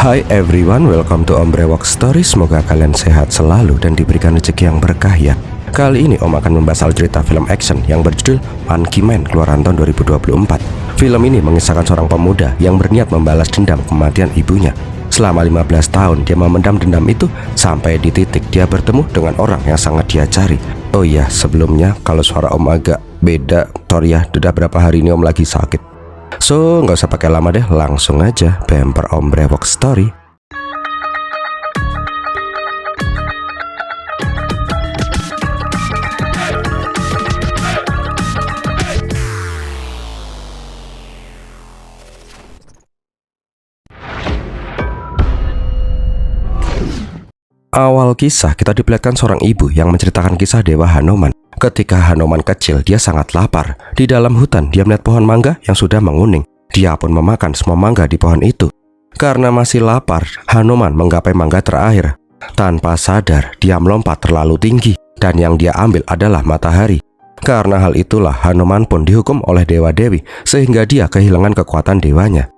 Hi everyone, welcome to Om Brewok Story. Semoga kalian sehat selalu dan diberikan rezeki yang berkah ya. Kali ini Om akan membahas soal cerita film action yang berjudul Monkey Man keluaran tahun 2024. Film ini mengisahkan seorang pemuda yang berniat membalas dendam kematian ibunya. Selama 15 tahun dia memendam dendam itu sampai di titik dia bertemu dengan orang yang sangat dia cari. Oh iya, sebelumnya kalau suara Om agak beda, sorry ya, udah berapa hari ini Om lagi sakit. So, nggak usah pakai lama deh, langsung aja bumper Om Brewok Story. Awal kisah kita diperlihatkan seorang ibu yang menceritakan kisah Dewa Hanuman. Ketika Hanuman kecil, dia sangat lapar. Di dalam hutan, dia melihat pohon mangga yang sudah menguning. Dia pun memakan semua mangga di pohon itu. Karena masih lapar, Hanuman menggapai mangga terakhir. Tanpa sadar, dia melompat terlalu tinggi, dan yang dia ambil adalah matahari. Karena hal itulah, Hanuman pun dihukum oleh dewa-dewi, sehingga dia kehilangan kekuatan dewanya.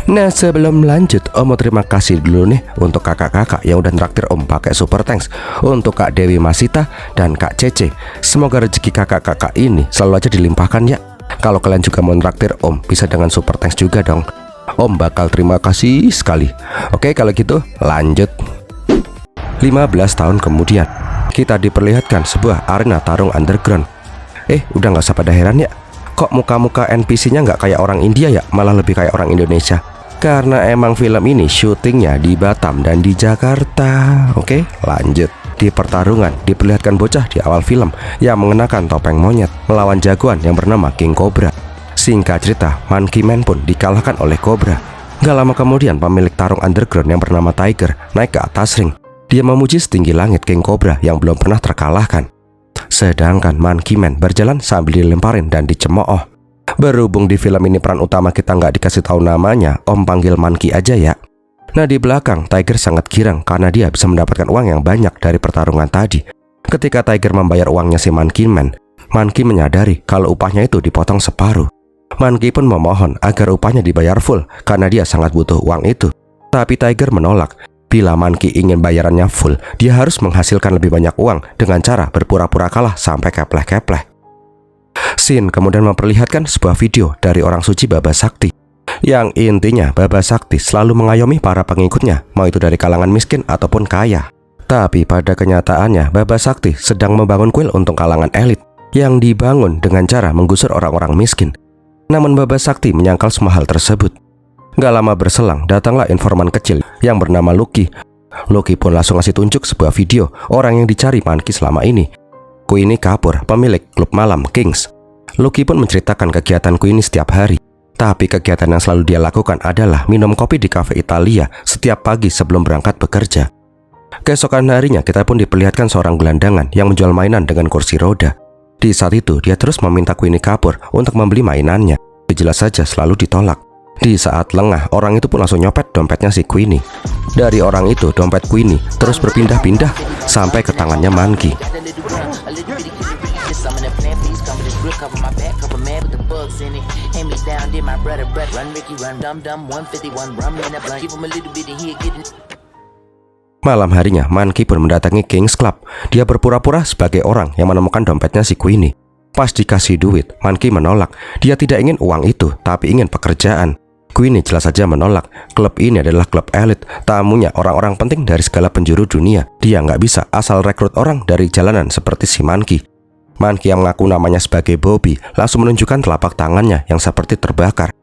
Nah, sebelum lanjut, Om mau terima kasih dulu nih untuk kakak-kakak yang udah nraktir Om pakai super thanks. Untuk Kak Dewi Masita dan Kak Cece, semoga rezeki kakak-kakak ini selalu aja dilimpahkan ya. Kalau kalian juga mau nraktir Om, bisa dengan super thanks juga dong. Om bakal terima kasih sekali. Oke, kalau gitu lanjut. 15 tahun kemudian, kita diperlihatkan sebuah arena tarung underground. Udah gak usah pada heran ya, kok muka-muka NPC-nya nggak kayak orang India ya, malah lebih kayak orang Indonesia. Karena emang film ini syutingnya di Batam dan di Jakarta. Oke, lanjut. Di pertarungan diperlihatkan bocah di awal film yang mengenakan topeng monyet melawan jagoan yang bernama King Cobra. Singkat cerita, Monkey Man pun dikalahkan oleh Cobra. Gak lama kemudian pemilik tarung underground yang bernama Tiger naik ke atas ring. Dia memuji setinggi langit King Cobra yang belum pernah terkalahkan. Sedangkan Monkey Man berjalan sambil dilemparin dan dicemooh. Berhubung di film ini peran utama kita nggak dikasih tahu namanya, Om panggil Monkey aja ya. Nah, di belakang Tiger sangat girang karena dia bisa mendapatkan uang yang banyak dari pertarungan tadi. Ketika Tiger membayar uangnya si Monkey Man, Monkey menyadari kalau upahnya itu dipotong separuh. Monkey pun memohon agar upahnya dibayar full karena dia sangat butuh uang itu. Tapi Tiger menolak. Bila Monkey ingin bayarannya full, dia harus menghasilkan lebih banyak uang dengan cara berpura-pura kalah sampai kepleh-kepleh. Scene kemudian memperlihatkan sebuah video dari orang suci Baba Sakti. Yang intinya Baba Sakti selalu mengayomi para pengikutnya, mau itu dari kalangan miskin ataupun kaya. Tapi pada kenyataannya Baba Sakti sedang membangun kuil untuk kalangan elit yang dibangun dengan cara menggusur orang-orang miskin. Namun Baba Sakti menyangkal semua hal tersebut. Gak lama berselang, datanglah informan kecil yang bernama Lucky. Lucky pun langsung ngasih tunjuk sebuah video orang yang dicari Monkey selama ini. Queenie Kapoor, pemilik klub malam Kings. Lucky pun menceritakan kegiatan Queenie setiap hari. Tapi kegiatan yang selalu dia lakukan adalah minum kopi di kafe Italia setiap pagi sebelum berangkat bekerja. Keesokan harinya kita pun diperlihatkan seorang gelandangan yang menjual mainan dengan kursi roda. Di saat itu dia terus meminta Queenie Kapoor untuk membeli mainannya. Jelas saja selalu ditolak. Di saat lengah, orang itu pun langsung nyopet dompetnya si Queenie. Dari orang itu, dompet Queenie terus berpindah-pindah sampai ke tangannya Monkey. Malam harinya, Monkey pun mendatangi Kings Club. Dia berpura-pura sebagai orang yang menemukan dompetnya si Queenie. Pas dikasih duit, Monkey menolak. Dia tidak ingin uang itu, tapi ingin pekerjaan. Queenie jelas saja menolak. Klub ini adalah klub elit, tamunya orang-orang penting dari segala penjuru dunia. Dia nggak bisa asal rekrut orang dari jalanan seperti si Monkey. Monkey yang mengaku namanya sebagai Bobby langsung menunjukkan telapak tangannya yang seperti terbakar.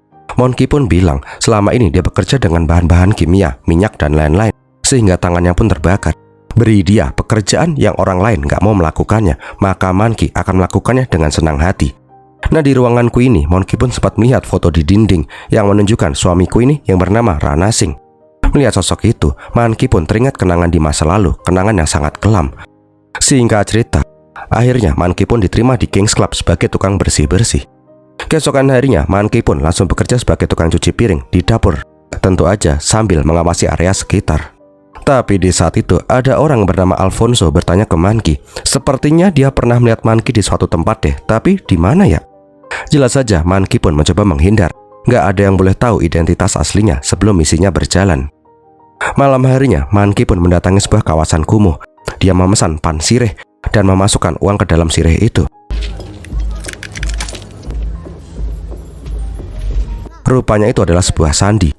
Monkey pun bilang selama ini dia bekerja dengan bahan-bahan kimia, minyak dan lain-lain, sehingga tangannya pun terbakar. Beri dia pekerjaan yang orang lain nggak mau melakukannya, maka Monkey akan melakukannya dengan senang hati. Nah, di ruangan Queenie, Monkey pun sempat melihat foto di dinding yang menunjukkan suami Queenie yang bernama Rana Singh. Melihat sosok itu, Monkey pun teringat kenangan di masa lalu, kenangan yang sangat kelam. Singkat cerita, akhirnya Monkey pun diterima di Kings Club sebagai tukang bersih-bersih. Keesokan harinya, Monkey pun langsung bekerja sebagai tukang cuci piring di dapur. Tentu aja sambil mengawasi area sekitar. Tapi di saat itu ada orang bernama Alfonso bertanya ke Monkey. Sepertinya dia pernah melihat Monkey di suatu tempat deh, tapi di mana ya? Jelas saja Monkey pun mencoba menghindar. Gak ada yang boleh tahu identitas aslinya sebelum misinya berjalan. Malam harinya, Manki pun mendatangi sebuah kawasan kumuh. Dia memesan pan sirih dan memasukkan uang ke dalam sirih itu. Rupanya itu adalah sebuah sandi.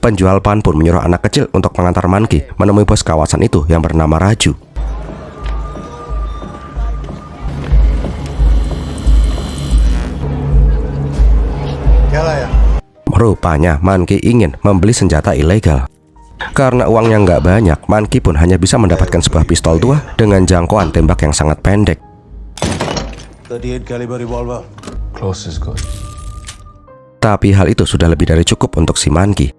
Penjual pan pun menyuruh anak kecil untuk mengantar Manki menemui bos kawasan itu yang bernama Raju. Rupanya Manki ingin membeli senjata ilegal. Karena uangnya nggak banyak, Manki pun hanya bisa mendapatkan sebuah pistol tua dengan jangkauan tembak yang sangat pendek. 38 caliber revolver. Close is good. Tapi hal itu sudah lebih dari cukup untuk si Manki.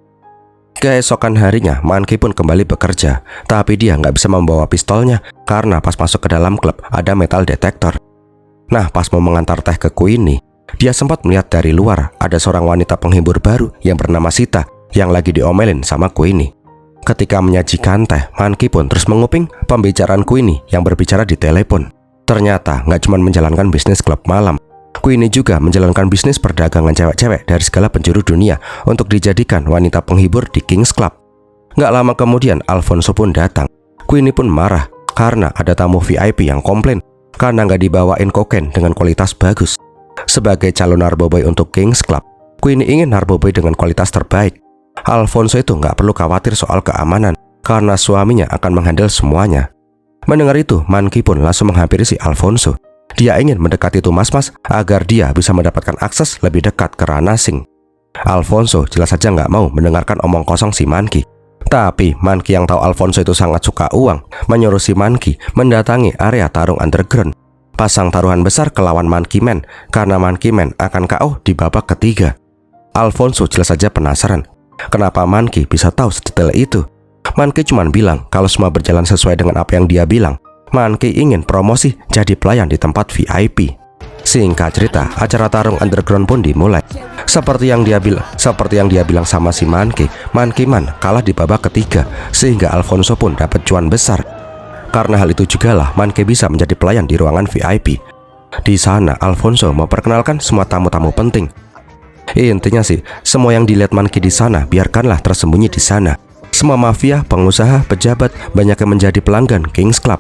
Keesokan harinya, Manki pun kembali bekerja, tapi dia nggak bisa membawa pistolnya karena pas masuk ke dalam klub ada metal detektor. Nah, pas mau mengantar teh ke Queenie, dia sempat melihat dari luar ada seorang wanita penghibur baru yang bernama Sita yang lagi diomelin sama Queenie. Ketika menyajikan teh, Manki pun terus menguping pembicaraan Queenie yang berbicara di telepon. Ternyata nggak cuma menjalankan bisnis klub malam, Queenie juga menjalankan bisnis perdagangan cewek-cewek dari segala penjuru dunia untuk dijadikan wanita penghibur di Kings Club. Nggak lama kemudian Alfonso pun datang. Queenie pun marah karena ada tamu VIP yang komplain karena nggak dibawain kokain dengan kualitas bagus. Sebagai calon narkoboy untuk Kings Club, Queenie ingin narkoboy dengan kualitas terbaik. Alfonso itu nggak perlu khawatir soal keamanan karena suaminya akan menghandle semuanya. Mendengar itu, Manki pun langsung menghampiri si Alfonso. Dia ingin mendekati itu mas-mas agar dia bisa mendapatkan akses lebih dekat ke ranah Sing. Alfonso jelas saja nggak mau mendengarkan omong kosong si Manki. Tapi Manki yang tahu Alfonso itu sangat suka uang, menyuruh si Manki mendatangi area tarung underground. Pasang taruhan besar ke lawan Monkey Man karena Monkey Man akan KO di babak ketiga. Alfonso jelas saja penasaran, kenapa Manki bisa tahu sedetail itu. Manki cuma bilang kalau semua berjalan sesuai dengan apa yang dia bilang. Manki ingin promosi jadi pelayan di tempat VIP. Singkat cerita, acara tarung underground pun dimulai. Seperti yang dia bilang sama si Manki, Monkey Man kalah di babak ketiga sehingga Alfonso pun dapat cuan besar. Karena hal itu jugalah Manki bisa menjadi pelayan di ruangan VIP. Di sana Alfonso memperkenalkan semua tamu-tamu penting. Intinya sih, semua yang dilihat Manki di sana biarkanlah tersembunyi di sana. Semua mafia, pengusaha, pejabat banyak yang menjadi pelanggan Kings Club.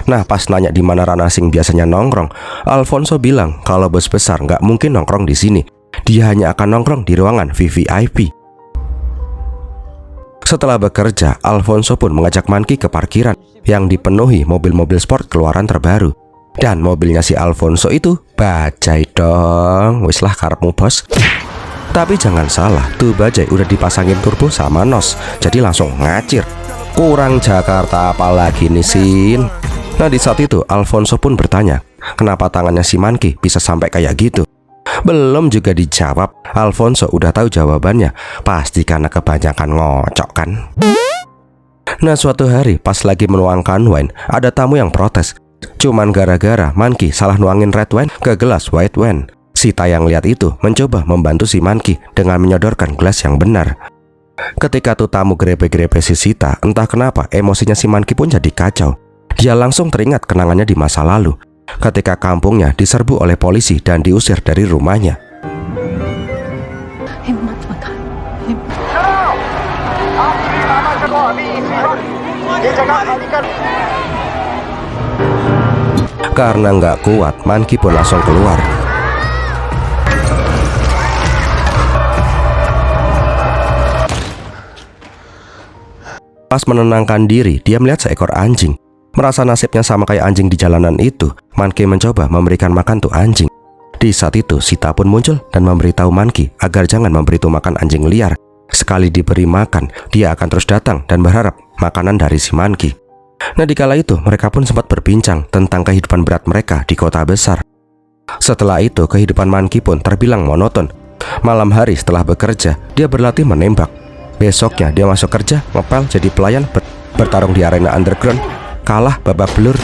Nah, pas nanya di mana Rana Singh biasanya nongkrong, Alfonso bilang kalau bos besar nggak mungkin nongkrong di sini. Dia hanya akan nongkrong di ruangan VVIP. Setelah bekerja, Alfonso pun mengajak Manki ke parkiran yang dipenuhi mobil-mobil sport keluaran terbaru. Dan mobilnya si Alfonso itu bajai dong. Wis lah karepmu bos. Tapi jangan salah, tuh bajai udah dipasangin turbo sama nos, jadi langsung ngacir. Kurang Jakarta apalagi nih Sin. Nah di saat itu Alfonso pun bertanya, kenapa tangannya si Manki bisa sampai kayak gitu? Belum juga dijawab, Alfonso udah tahu jawabannya. Pasti karena kebanyakan ngocok kan. Nah suatu hari pas lagi menuangkan wine, ada tamu yang protes. Cuman gara-gara Manki salah nuangin red wine ke gelas white wine. Sita yang lihat itu mencoba membantu si Manki dengan menyodorkan gelas yang benar. Ketika tuh tamu grepe-grepe si Sita, entah kenapa emosinya si Manki pun jadi kacau. Dia langsung teringat kenangannya di masa lalu, ketika kampungnya diserbu oleh polisi dan diusir dari rumahnya. Karena nggak kuat, Manki pun langsung keluar. Pas menenangkan diri, dia melihat seekor anjing. Merasa nasibnya sama kayak anjing di jalanan itu, Manki mencoba memberikan makan tuh anjing. Di saat itu, Sita pun muncul dan memberitahu Manki agar jangan memberi tuh makan anjing liar. Sekali diberi makan, dia akan terus datang dan berharap makanan dari si Manki. Nah di kala itu, mereka pun sempat berbincang tentang kehidupan berat mereka di kota besar. Setelah itu, kehidupan Manki pun terbilang monoton. Malam hari setelah bekerja, dia berlatih menembak. Besoknya dia masuk kerja, ngepel jadi pelayan, bertarung di arena underground, kalah babak belur.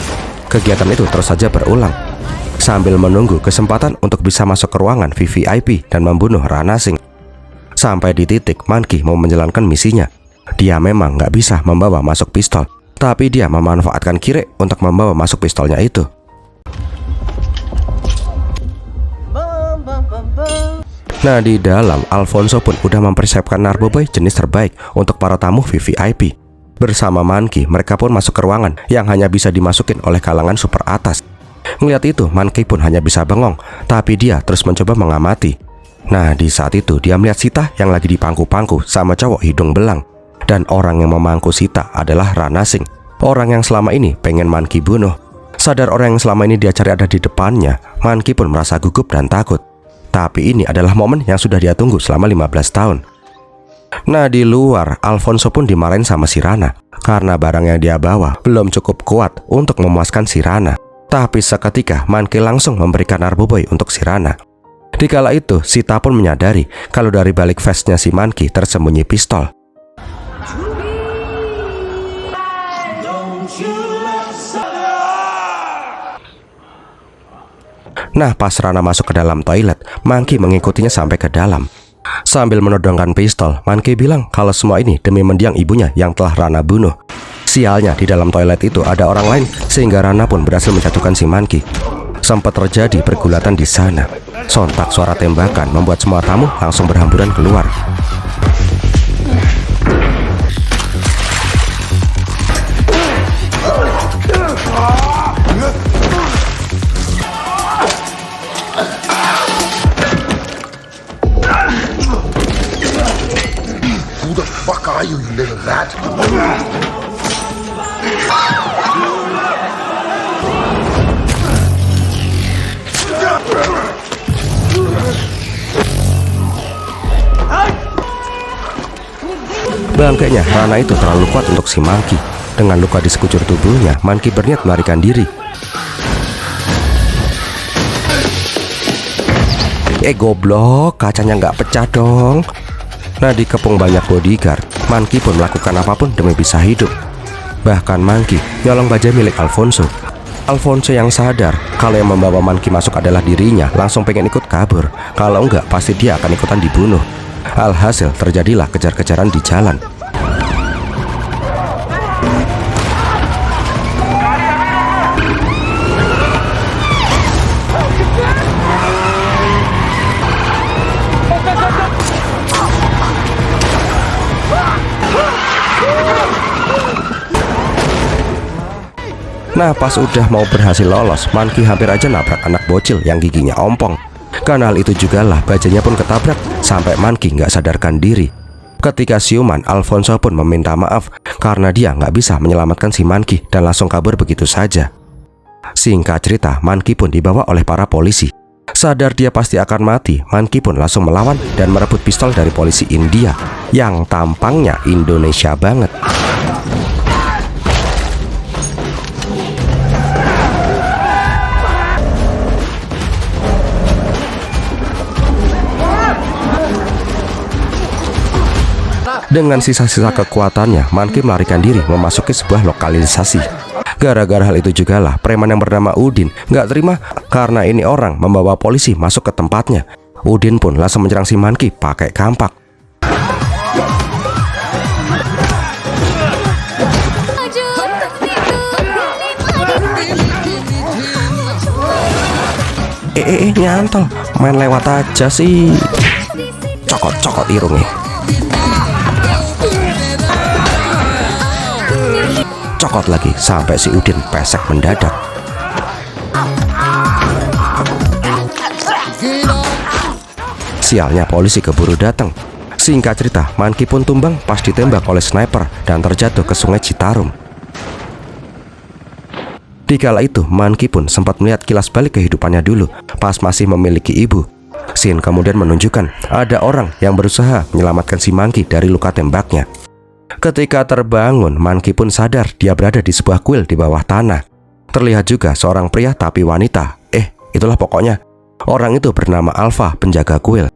Kegiatan itu terus saja berulang sambil menunggu kesempatan untuk bisa masuk ke ruangan VVIP dan membunuh Rana Singh. Sampai di titik Manki mau menjalankan misinya. Dia memang nggak bisa membawa masuk pistol, tapi dia memanfaatkan Kire untuk membawa masuk pistolnya itu. Nah, di dalam Alfonso pun udah mempersiapkan narkoba jenis terbaik untuk para tamu VVIP. Bersama Monkey, mereka pun masuk ke ruangan yang hanya bisa dimasukin oleh kalangan super atas. Ngeliat itu, Monkey pun hanya bisa bengong, tapi dia terus mencoba mengamati. Nah, di saat itu dia melihat Sita yang lagi dipangku-pangku sama cowok hidung belang. Dan orang yang memangku Sita adalah Rana Singh, orang yang selama ini pengen Monkey bunuh. Sadar orang yang selama ini dia cari ada di depannya, Monkey pun merasa gugup dan takut. Tapi ini adalah momen yang sudah dia tunggu selama 15 tahun. Nah, di luar, Alfonso pun dimarahin sama si Rana karena barang yang dia bawa belum cukup kuat untuk memuaskan si Rana. Tapi seketika Monkey langsung memberikan Arboboy untuk si Rana. Dikala itu, Sita pun menyadari kalau dari balik vestnya si Monkey tersembunyi pistol. Nah, pas Rana masuk ke dalam toilet, Monkey mengikutinya sampai ke dalam. Sambil menodongkan pistol, Monkey bilang kalau semua ini demi mendiang ibunya yang telah Rana bunuh. Sialnya, di dalam toilet itu ada orang lain sehingga Rana pun berhasil menjatuhkan si Monkey. Sempat terjadi pergulatan di sana. Sontak suara tembakan membuat semua tamu langsung berhamburan keluar. Who the fuck are you, you little rat? Bangkainya Rana itu terlalu kuat untuk si Monkey. Dengan luka di sekujur tubuhnya, Monkey berniat melarikan diri. Goblok, kacanya nggak pecah dong. Nah, dikepung banyak bodyguard, Monkey pun melakukan apapun demi bisa hidup. Bahkan Monkey nyolong bajai milik Alfonso. Alfonso yang sadar kalau yang membawa Monkey masuk adalah dirinya, langsung pengen ikut kabur. Kalau enggak, pasti dia akan ikutan dibunuh. Alhasil terjadilah kejar-kejaran di jalan. Nah, pas udah mau berhasil lolos, Monkey hampir aja nabrak anak bocil yang giginya ompong. Karena hal itu jugalah bajanya pun ketabrak sampai Monkey nggak sadarkan diri. Ketika siuman, Alfonso pun meminta maaf karena dia nggak bisa menyelamatkan si Monkey dan langsung kabur begitu saja. Singkat cerita, Monkey pun dibawa oleh para polisi. Sadar dia pasti akan mati, Monkey pun langsung melawan dan merebut pistol dari polisi India yang tampangnya Indonesia banget. Dengan sisa-sisa kekuatannya, Monkey melarikan diri memasuki sebuah lokalisasi. Gara-gara hal itu jugalah preman yang bernama Udin nggak terima karena ini orang membawa polisi masuk ke tempatnya. Udin pun langsung menyerang si Monkey pakai kampak. Nyantol, main lewat aja sih. Cokot-cokot irungnya. Cokot lagi sampai si Udin pesek mendadak. Sialnya polisi keburu datang. Singkat cerita, Monkey pun tumbang pas ditembak oleh sniper dan terjatuh ke sungai Citarum. Dikala itu, Monkey pun sempat melihat kilas balik kehidupannya dulu pas masih memiliki ibu. Scene kemudian menunjukkan ada orang yang berusaha menyelamatkan si Monkey dari luka tembaknya. Ketika terbangun, Monkey pun sadar dia berada di sebuah kuil di bawah tanah. Terlihat juga seorang pria tapi wanita. Itulah pokoknya. Orang itu bernama Alpha, penjaga kuil.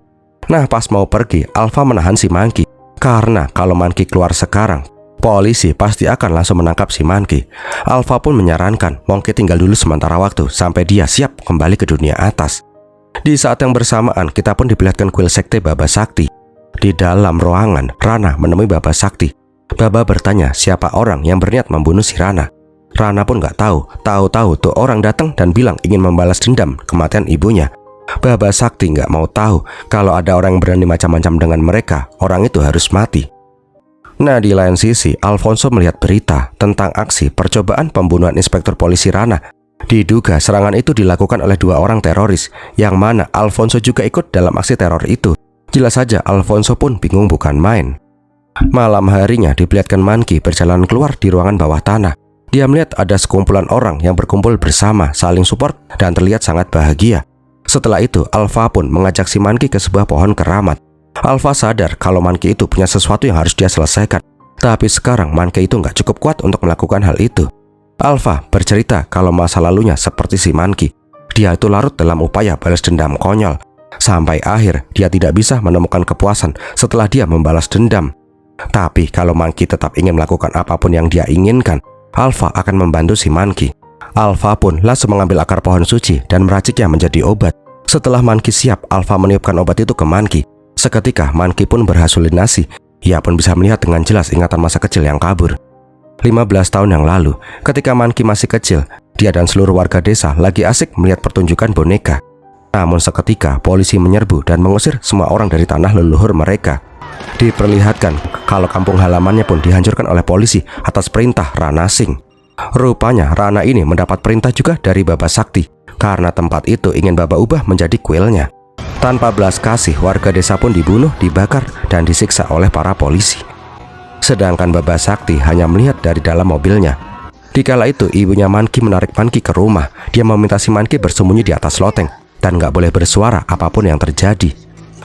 Nah, pas mau pergi, Alpha menahan si Monkey. Karena kalau Monkey keluar sekarang, polisi pasti akan langsung menangkap si Monkey. Alpha pun menyarankan Monkey tinggal dulu sementara waktu sampai dia siap kembali ke dunia atas. Di saat yang bersamaan, kita pun diperlihatkan kuil sekte Baba Sakti. Di dalam ruangan, Rana menemui Baba Sakti. Baba bertanya siapa orang yang berniat membunuh si Rana. Rana pun nggak tahu. Tahu-tahu tuh orang datang dan bilang ingin membalas dendam kematian ibunya. Baba Sakti nggak mau tahu kalau ada orang yang berani macam-macam dengan mereka, orang itu harus mati. Nah, di lain sisi, Alfonso melihat berita tentang aksi percobaan pembunuhan Inspektur Polisi Rana. Diduga serangan itu dilakukan oleh 2 orang teroris, yang mana Alfonso juga ikut dalam aksi teror itu. Jelas saja Alfonso pun bingung bukan main. Malam harinya diperlihatkan Monkey berjalan keluar di ruangan bawah tanah. Dia melihat ada sekumpulan orang yang berkumpul bersama, saling support dan terlihat sangat bahagia. Setelah itu, Alpha pun mengajak si Monkey ke sebuah pohon keramat. Alpha sadar kalau Monkey itu punya sesuatu yang harus dia selesaikan. Tapi sekarang Monkey itu nggak cukup kuat untuk melakukan hal itu. Alpha bercerita kalau masa lalunya seperti si Monkey. Dia itu larut dalam upaya balas dendam konyol. Sampai akhir dia tidak bisa menemukan kepuasan setelah dia membalas dendam. Tapi kalau Monkey tetap ingin melakukan apapun yang dia inginkan, Alpha akan membantu si Monkey. Alpha pun langsung mengambil akar pohon suci dan meraciknya menjadi obat. Setelah Monkey siap, Alpha meniupkan obat itu ke Monkey. Seketika Monkey pun berhalusinasi. Ia pun bisa melihat dengan jelas ingatan masa kecil yang kabur. 15 tahun yang lalu, ketika Monkey masih kecil, dia dan seluruh warga desa lagi asik melihat pertunjukan boneka. Namun seketika polisi menyerbu dan mengusir semua orang dari tanah leluhur mereka. Diperlihatkan kalau kampung halamannya pun dihancurkan oleh polisi atas perintah Rana Singh. Rupanya Rana ini mendapat perintah juga dari Baba Sakti, karena tempat itu ingin Baba ubah menjadi kuilnya. Tanpa belas kasih, warga desa pun dibunuh, dibakar, dan disiksa oleh para polisi. Sedangkan Baba Sakti hanya melihat dari dalam mobilnya. Dikala itu, ibunya Monkey menarik Monkey ke rumah. Dia meminta si Monkey bersembunyi di atas loteng dan nggak boleh bersuara apapun yang terjadi.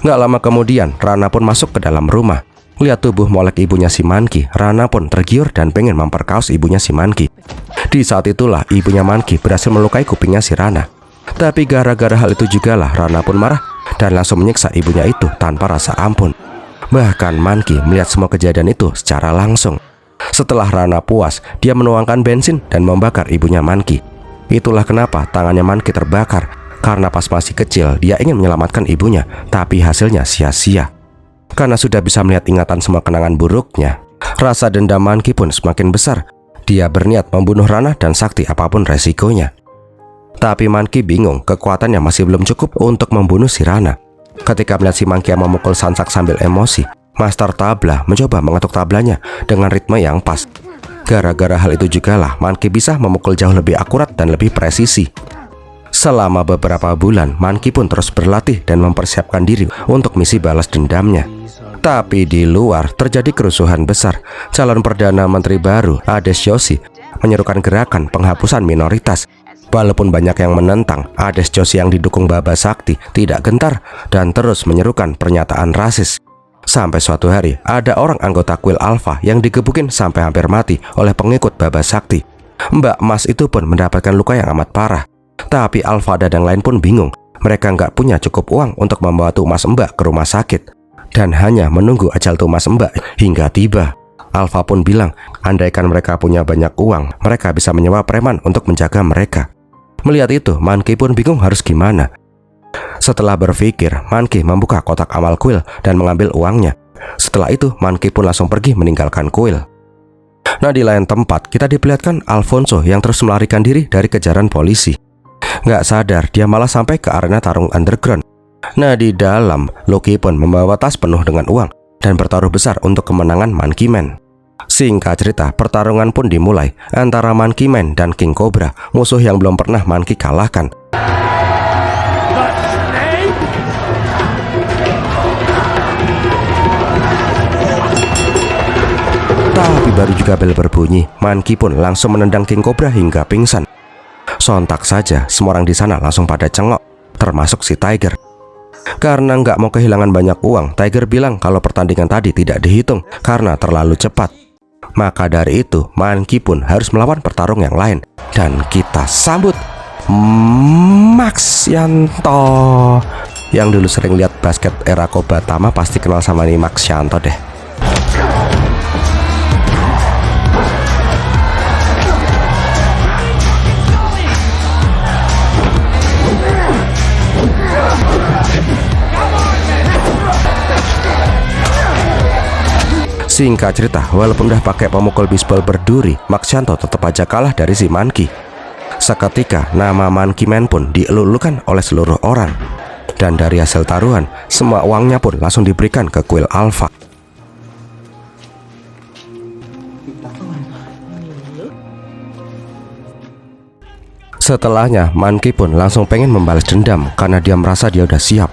Nggak lama kemudian, Rana pun masuk ke dalam rumah. Lihat tubuh molek ibunya si Monkey, Rana pun tergiur dan pengen memperkaos ibunya si Monkey. Di saat itulah, ibunya Monkey berhasil melukai kupingnya si Rana. Tapi gara-gara hal itu jugalah Rana pun marah dan langsung menyiksa ibunya itu tanpa rasa ampun. Bahkan Monkey melihat semua kejadian itu secara langsung. Setelah Rana puas, dia menuangkan bensin dan membakar ibunya Monkey. Itulah kenapa tangannya Monkey terbakar, karena pas masih kecil dia ingin menyelamatkan ibunya, tapi hasilnya sia-sia. Karena sudah bisa melihat ingatan semua kenangan buruknya, rasa dendam Monkey pun semakin besar. Dia berniat membunuh Rana dan Sakti apapun resikonya. Tapi Monkey bingung, kekuatannya masih belum cukup untuk membunuh si Rana. Ketika melihat si Monkey yang memukul Sansak sambil emosi, Master Tabla mencoba mengetuk tablanya dengan ritme yang pas. Gara-gara hal itu jugalah Monkey bisa memukul jauh lebih akurat dan lebih presisi. Selama beberapa bulan, Monkey pun terus berlatih dan mempersiapkan diri untuk misi balas dendamnya. Tapi di luar terjadi kerusuhan besar. Calon Perdana Menteri baru, Ades Joshi, menyerukan gerakan penghapusan minoritas. Walaupun banyak yang menentang, Ades Joshi yang didukung Baba Sakti tidak gentar dan terus menyerukan pernyataan rasis. Sampai suatu hari, ada orang anggota kuil Alpha yang digebukin sampai hampir mati oleh pengikut Baba Sakti. Mbak Mas itu pun mendapatkan luka yang amat parah. Tapi Alpha dan yang lain pun bingung. Mereka nggak punya cukup uang untuk membawa tumas Mbak ke rumah sakit, dan hanya menunggu ajal tumas Mbak hingga tiba. Alpha pun bilang, andaikan mereka punya banyak uang, mereka bisa menyewa preman untuk menjaga mereka. Melihat itu, Monkey pun bingung harus gimana. Setelah berpikir, Monkey membuka kotak amal kuil dan mengambil uangnya. Setelah itu, Monkey pun langsung pergi meninggalkan kuil. Nah, di lain tempat, kita diperlihatkan Alfonso yang terus melarikan diri dari kejaran polisi. Nggak sadar, dia malah sampai ke arena tarung underground. Nah, di dalam, Loki pun membawa tas penuh dengan uang dan bertaruh besar untuk kemenangan Monkey Man. Singkat cerita, pertarungan pun dimulai antara Monkey Man dan King Cobra, musuh yang belum pernah Monkey kalahkan. Tapi baru juga bel berbunyi, Monkey pun langsung menendang King Cobra hingga pingsan. Sontak saja, semua orang di sana langsung pada cengok, termasuk si Tiger. Karena nggak mau kehilangan banyak uang, Tiger bilang kalau pertandingan tadi tidak dihitung karena terlalu cepat. Maka dari itu, Monkey pun harus melawan pertarung yang lain. Dan kita sambut Max Yanto. Yang dulu sering lihat basket era Kobatama pasti kenal sama nih Max Yanto deh. Singkat cerita, walaupun udah pakai pemukul bisbol berduri, Max Yanto tetap aja kalah dari si Monkey. Seketika nama Monkey Man pun dielulukan oleh seluruh orang. Dan dari hasil taruhan, semua uangnya pun langsung diberikan ke kuil Alpha. Setelahnya, Monkey pun langsung pengen membalas dendam karena dia merasa dia udah siap.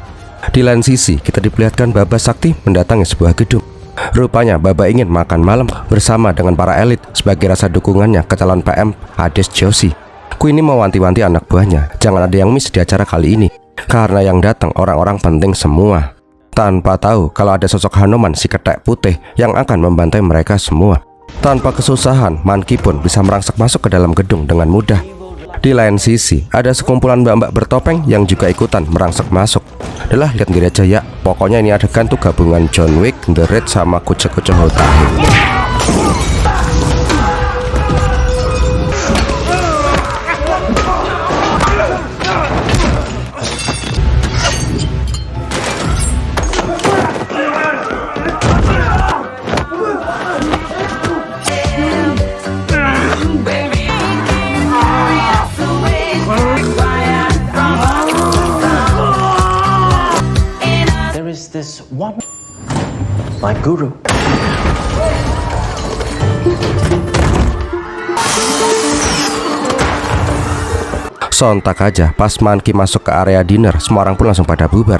Di lain sisi, kita diperlihatkan Baba Sakti mendatangi sebuah gedung. Rupanya Baba ingin makan malam bersama dengan para elit sebagai rasa dukungannya ke calon PM Hades Joshi. Queenie mewanti-wanti anak buahnya, jangan ada yang miss di acara kali ini, karena yang datang orang-orang penting semua. Tanpa tahu kalau ada sosok Hanuman si ketek putih yang akan membantai mereka semua. Tanpa kesusahan, Monkey pun bisa merangsek masuk ke dalam gedung dengan mudah. Di lain sisi, ada sekumpulan mbak-mbak bertopeng yang juga ikutan merangsek masuk. Adalah lihat diri aja ya, pokoknya ini adegan tuh gabungan John Wick, The Raid sama Kuce-Kuce Hotahe. This one, my guru. Sontak aja pas Monkey masuk ke area dinner, semua orang pun langsung pada bubar.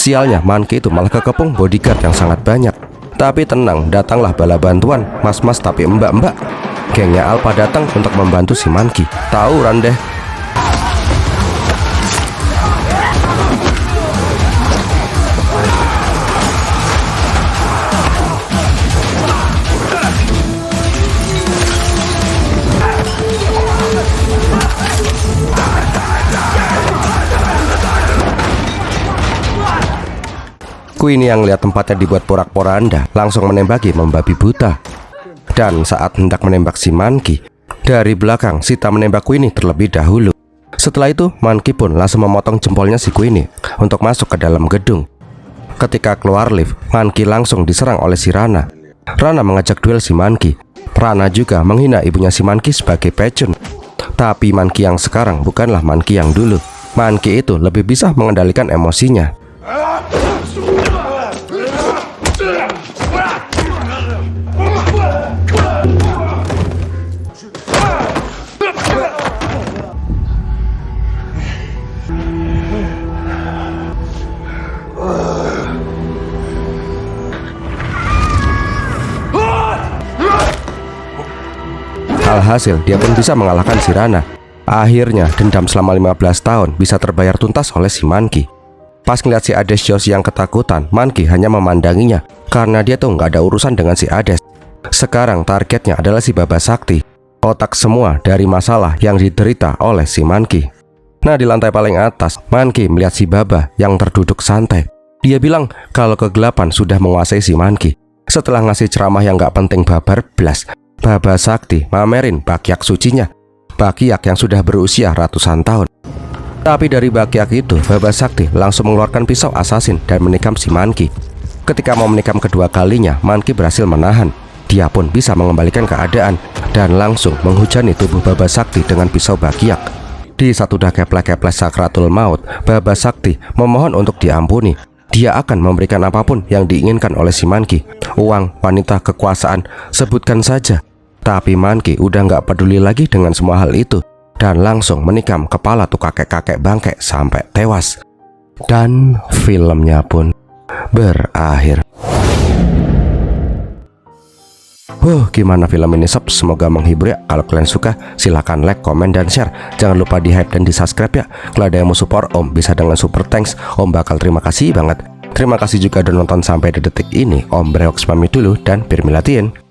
Sialnya, Monkey itu malah kekepung bodyguard yang sangat banyak. Tapi tenang, datanglah bala bantuan, mas-mas tapi mbak-mbak. Gengnya Alpha datang untuk membantu si Monkey. Tawuran deh. Queenie yang lihat tempatnya dibuat porak-poranda langsung menembaki membabi buta. Dan saat hendak menembak si Monkey, dari belakang Sita menembak Queenie terlebih dahulu. Setelah itu, Monkey pun langsung memotong jempolnya si Queenie untuk masuk ke dalam gedung. Ketika keluar lift, Monkey langsung diserang oleh si Rana. Rana mengajak duel si Monkey. Rana juga menghina ibunya si Monkey sebagai pecun. Tapi Monkey yang sekarang bukanlah Monkey yang dulu. Monkey itu lebih bisa mengendalikan emosinya. Alhasil, dia pun bisa mengalahkan si Rana. Akhirnya, dendam selama 15 tahun bisa terbayar tuntas oleh si Monkey. Pas ngeliat si Hades Joshi yang ketakutan, Monkey hanya memandanginya karena dia tuh nggak ada urusan dengan si Hades. Sekarang targetnya adalah si Baba Sakti, otak semua dari masalah yang diderita oleh si Monkey. Nah, di lantai paling atas, Monkey melihat si Baba yang terduduk santai. Dia bilang kalau kegelapan sudah menguasai si Monkey. Setelah ngasih ceramah yang nggak penting babar blas, Baba Sakti mamerin bakyak sucinya, bakyak yang sudah berusia ratusan tahun. Tapi dari bakyak itu, Baba Sakti langsung mengeluarkan pisau assassin dan menikam si Monkey. Ketika mau menikam kedua kalinya, Monkey berhasil menahan. Dia pun bisa mengembalikan keadaan dan langsung menghujani tubuh Baba Sakti dengan pisau bakyak. Di saat udah keplek-keplek sakratul maut, Baba Sakti memohon untuk diampuni. Dia akan memberikan apapun yang diinginkan oleh si Monkey. Uang, wanita, kekuasaan, sebutkan saja. Tapi Monkey udah nggak peduli lagi dengan semua hal itu dan langsung menikam kepala tuh kakek-kakek bangke sampai tewas. Dan filmnya pun berakhir. Gimana film ini sob? Semoga menghibur ya. Kalau kalian suka, silahkan like, komen, dan share. Jangan lupa di hype dan di subscribe ya. Kalau ada yang mau support Om, bisa dengan super thanks. Om bakal terima kasih banget. Terima kasih juga udah nonton sampai detik ini. Om Brewoks pamit dulu dan Pirmilatiin.